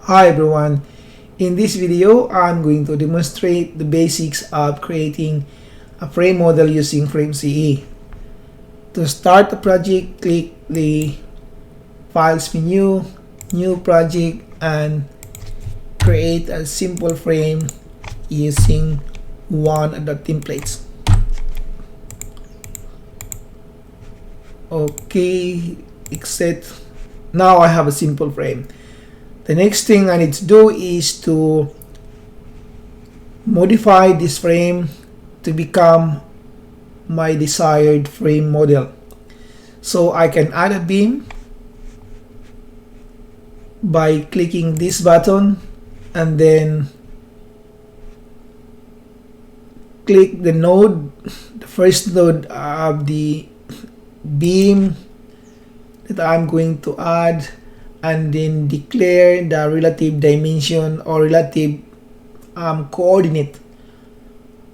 Hi everyone, in this video I'm going to demonstrate the basics of creating a frame model using FrameCE. To start the project, click the Files menu, New Project, and create a simple frame using one of the templates. Okay, except now I have a simple frame. The next thing I need to do is to modify this frame to become my desired frame model. So I can add a beam by clicking this button and then click the node, the first node of the beam that I'm going to add, and then declare the relative dimension or relative coordinate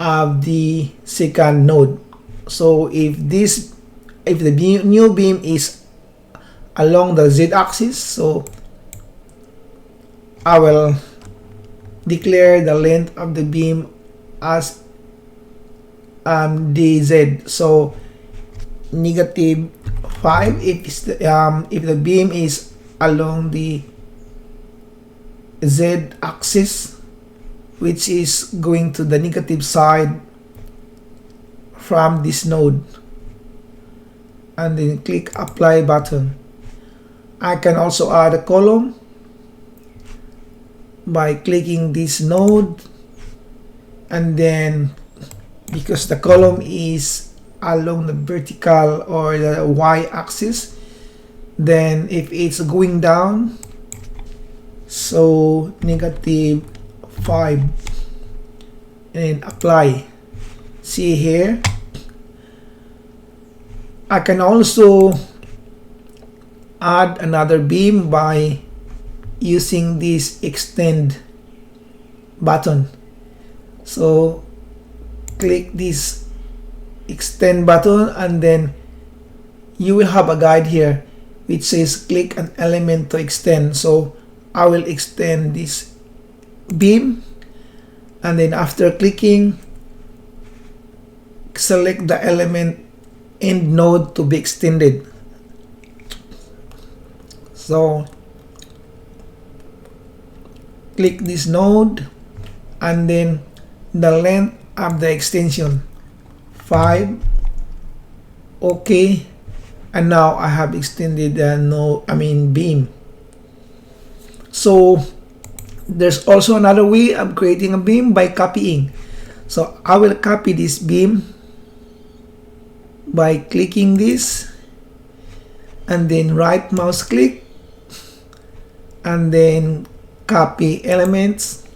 of the second node. So if the new beam is along the z-axis, so I will declare the length of the beam as dz. So -5 if the beam is along the z-axis, which is going to the negative side from this node, and then click apply button. I can also add a column by clicking this node, and then because the column is along the vertical or the y-axis, then if it's going down, so -5, and apply. See here, I can also add another beam by using this extend button. So click this extend button, and then you will have a guide here which says click an element to extend. So I will extend this beam, and then after clicking, select the element end node to be extended. So click this node, and then the length of the extension 5. Okay, and now I have extended the beam. So there's also another way of creating a beam by copying. So I will copy this beam by clicking this, and then right mouse click, and then copy elements,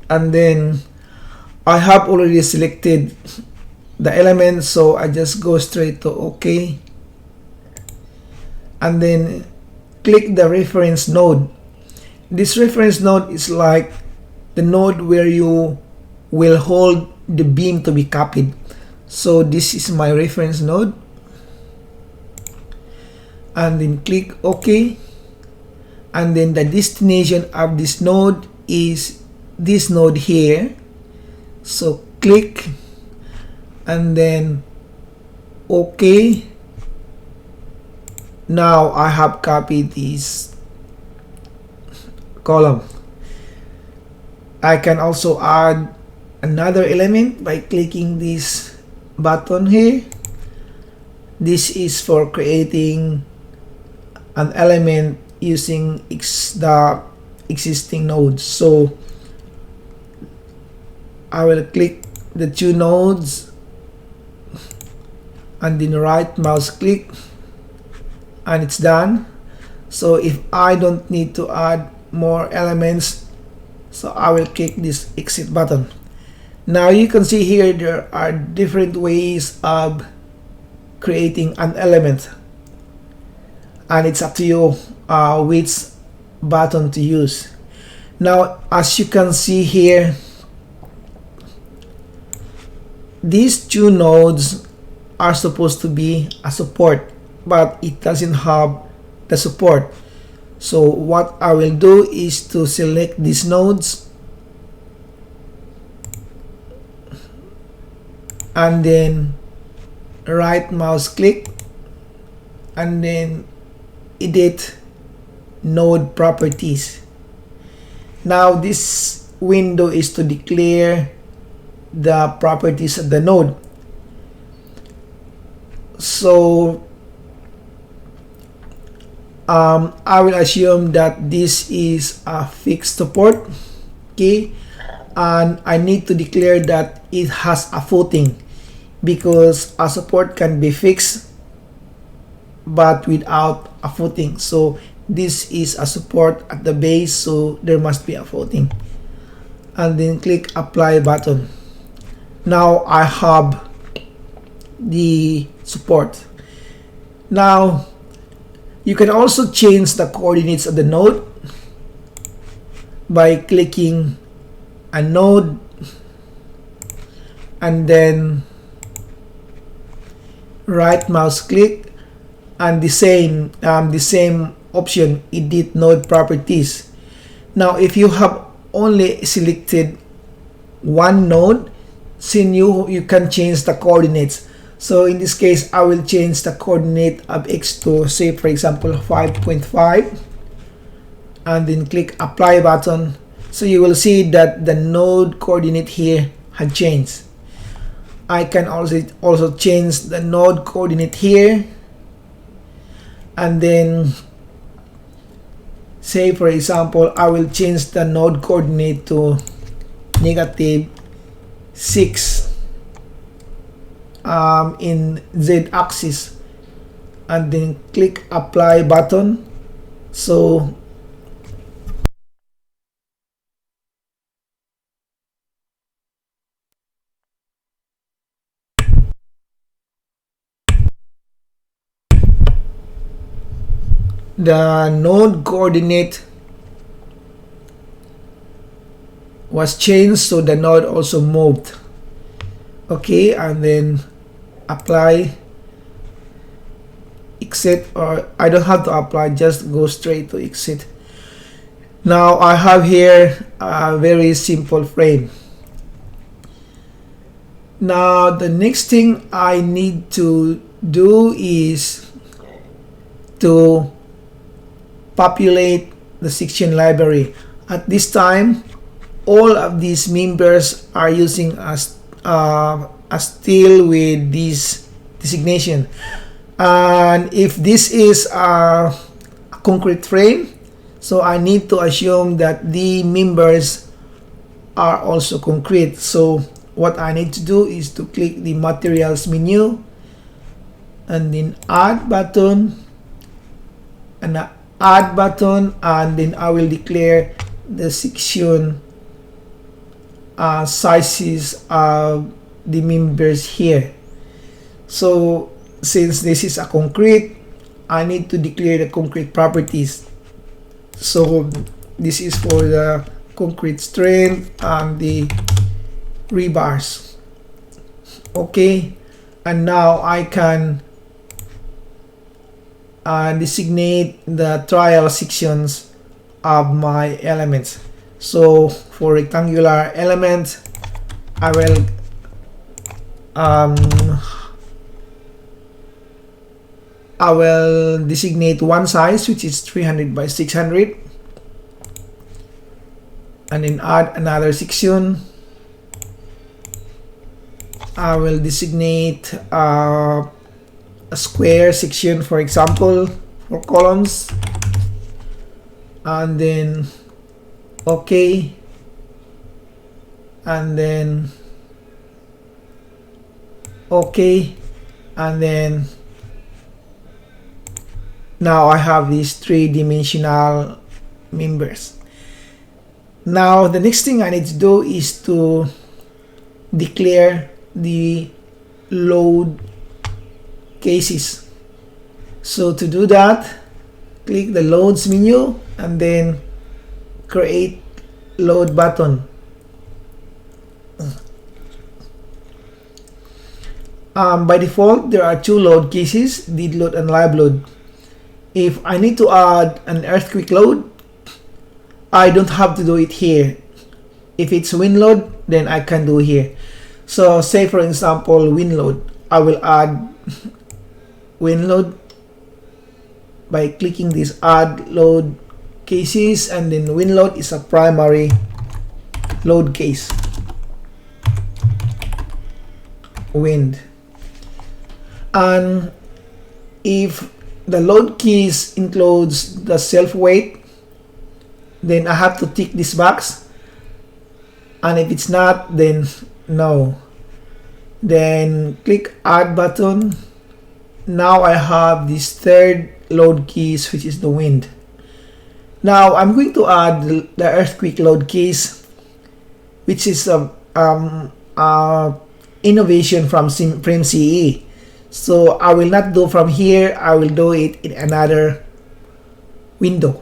and then I have already selected the element, so I just go straight to OK, and then click the reference node. This reference node is like the node where you will hold the beam to be copied. So this is my reference node, and then click OK, and then the destination of this node is this node here. So click, and then OK. Now I have copied this column. I can also add another element by clicking this button here. This is for creating an element using the existing nodes. So I will click the two nodes, and then right mouse click, and it's done. So if I don't need to add more elements, so I will click this exit button. Now you can see here there are different ways of creating an element, and it's up to you which button to use. Now as you can see here, these two nodes are supposed to be a support, but it doesn't have the support. So what I will do is to select these nodes and then right mouse click and then edit node properties. Now this window is to declare the properties of the node. So I will assume that this is a fixed support, okay, and I need to declare that it has a footing, because a support can be fixed but without a footing. So this is a support at the base, so there must be a footing, and then click apply button. Now I have the support. Now you can also change the coordinates of the node by clicking a node and then right mouse click and the same option, edit node properties. Now if you have only selected one node, then you can change the coordinates. So in this case, I will change the coordinate of x to, say for example, 5.5 and then click apply button. So you will see that the node coordinate here had changed. I can also change the node coordinate here, and then say for example I will change the node coordinate to -6 in Z axis, and then click apply button. So the node coordinate was changed, so the node also moved. Okay, and then apply, exit, or I don't have to apply, just go straight to exit. Now I have here a very simple frame. Now the next thing I need to do is to populate the section library. At this time, all of these members are using a style with this designation, and if this is a concrete frame, so I need to assume that the members are also concrete. So what I need to do is to click the materials menu and then add button and then I will declare the section sizes of the members here. So since this is a concrete, I need to declare the concrete properties. So this is for the concrete strength and the rebars. Okay, and now I can designate the trial sections of my elements. So for rectangular element, I will designate one size, which is 300 by 600, and then add another section. I will designate a square section, for example, for columns, and then OK, and then OK, and then now I have these three-dimensional members. Now the next thing I need to do is to declare the load cases. So to do that, click the loads menu and then create load button. By default, there are two load cases, did load and live load. If I need to add an earthquake load, I don't have to do it here. If it's wind load, then I can do here. So say for example, wind load, I will add wind load by clicking this add load cases, and then wind load is a primary load case. Wind. And if the load case includes the self weight, then I have to tick this box, and if it's not, then no. Then click add button. Now I have this third load case, which is the wind. Now I'm going to add the earthquake load case, which is a innovation from FrameCE. So I will not do from here, I will do it in another window.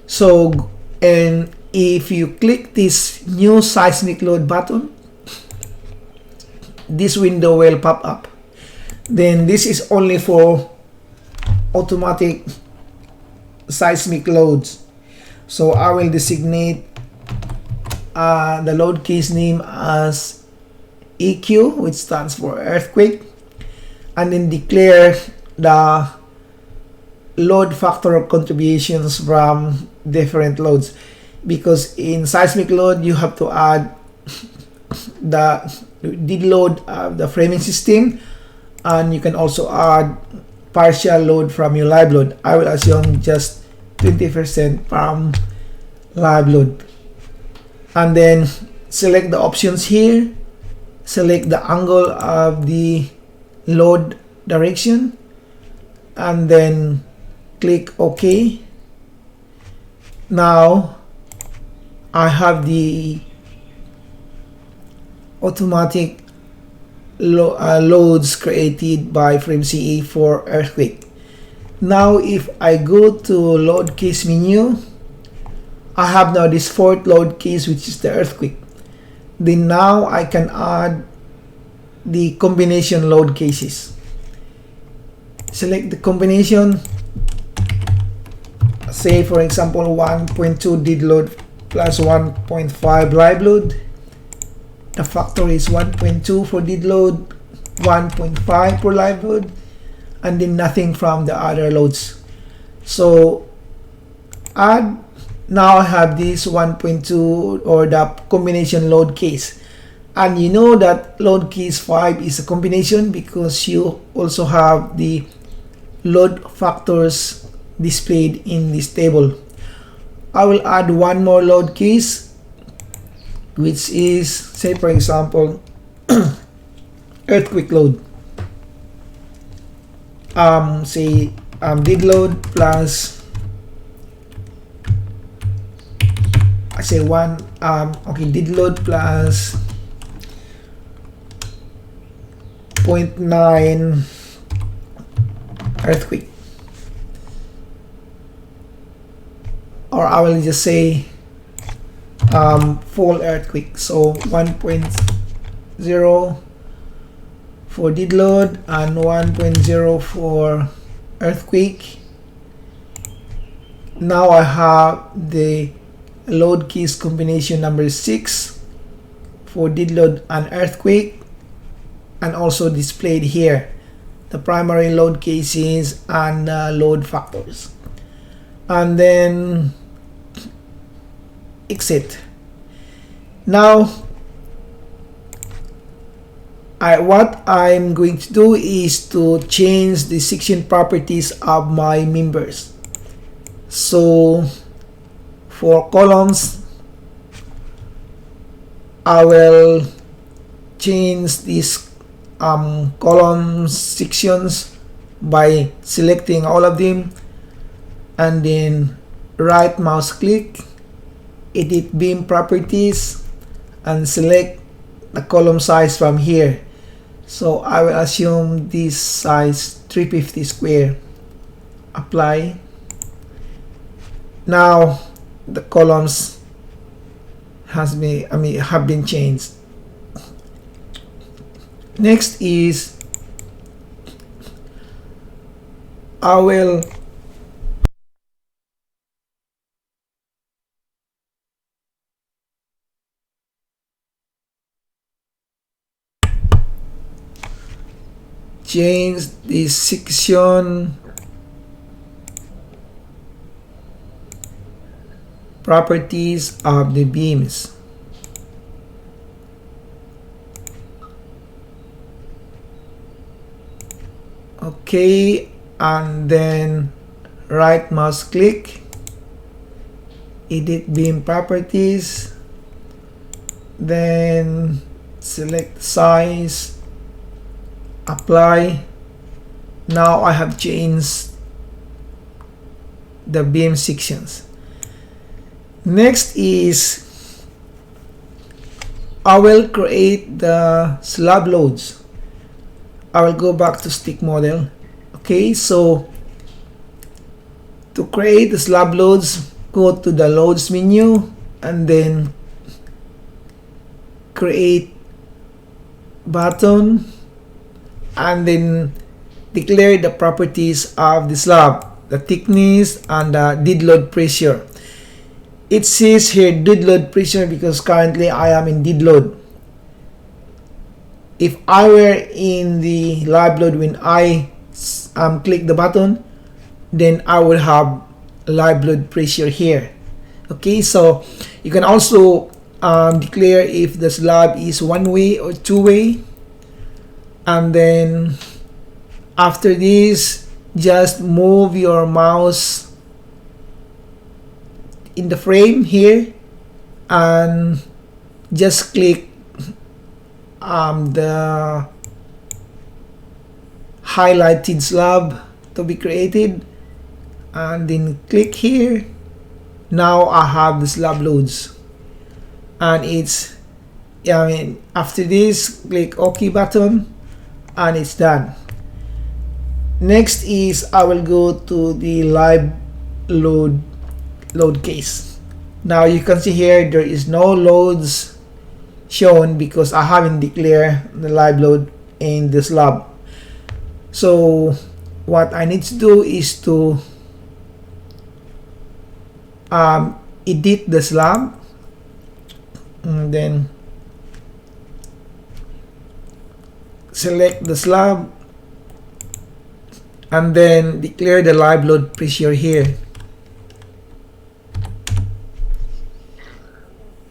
So, and if you click this new seismic load button, this window will pop up. Then this is only for automatic seismic loads. So I will designate the load case name as EQ, which stands for earthquake, and then declare the load factor of contributions from different loads, because in seismic load you have to add the did load of the framing system, and you can also add partial load from your live load. I will assume just 20% from live load, and then select the options here, select the angle of the load direction, and then click OK. Now I have the automatic loads created by FrameCE for earthquake. Now if I go to load case menu, I have now this fourth load case, which is the earthquake. Then now I can add the combination load cases. Select the combination, say for example 1.2 did load plus 1.5 live load. The factor is 1.2 for did load, 1.5 for live load, and then nothing from the other loads. So add. Now I have this 1.2 or the combination load case, and you know that load case 5 is a combination because you also have the load factors displayed in this table. I will add one more load case, which is, say for example, earthquake load. Say did load plus I say one okay, did load plus 0.9 earthquake, or I will just say full earthquake. So 1.0 for did load and 1.0 for earthquake. Now I have the load case combination number 6 for did load and earthquake, and also displayed here the primary load cases and load factors. And then exit. Now what I'm going to do is to change the section properties of my members. So for columns, I will change these column sections by selecting all of them, and then right mouse click, edit beam properties, and select the column size from here. So I will assume this size 350 square. Apply. Now the columns have been changed. Next is I will change the section properties of the beams. Okay, and then right mouse click, edit beam properties, then select size, apply. Now I have changed the beam sections. Next is I will create the slab loads. I will go back to stick model. Okay, so to create the slab loads, go to the loads menu and then create button and then declare the properties of the slab, the thickness and the dead load pressure. It says here dead load pressure because currently I am in dead load. If I were in the live load when I click the button, then I will have live load pressure here. Okay, so you can also declare if the slab is one way or two way, and then after this just move your mouse in the frame here and just click the highlighted slab to be created and then click here. Now I have the slab loads and it's after this click OK button and it's done. Next is I will go to the live load case. Now you can see here there is no loads shown because I haven't declared the live load in the slab. So what I need to do is to edit the slab and then select the slab and then declare the live load pressure here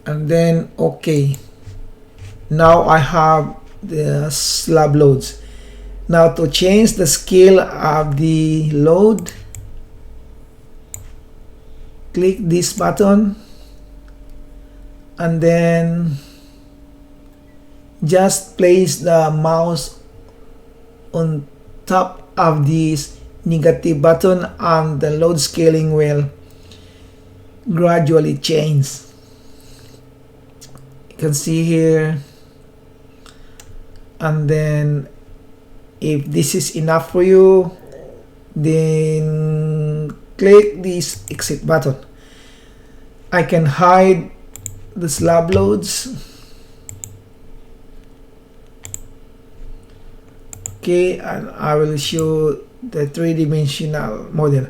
and then OK. Now I have the slab loads. Now to change the scale of the load, click this button and then just place the mouse on top of this negative button and the load scaling will gradually change. You can see here, and then if this is enough for you, then click this exit button. I can hide the slab loads. Okay, and I will show the three-dimensional model.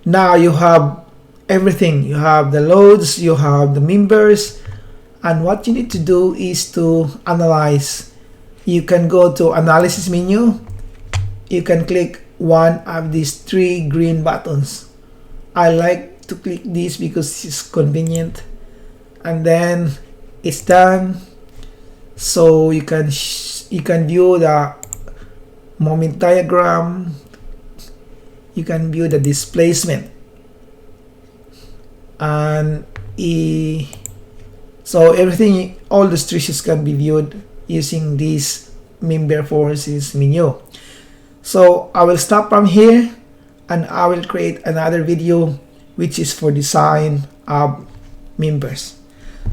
Now you have everything. You have the loads, you have the members, and what you need to do is to analyze. You can go to analysis menu. You can click one of these three green buttons. I like to click this because it's convenient, and then it's done. So you can view the moment diagram, you can view the displacement, and so everything, all the stresses can be viewed using this member forces menu. So I will stop from here and I will create another video which is for design of members.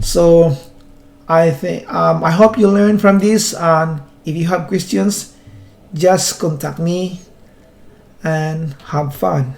So I hope you learned from this, and if you have questions, just contact me and have fun.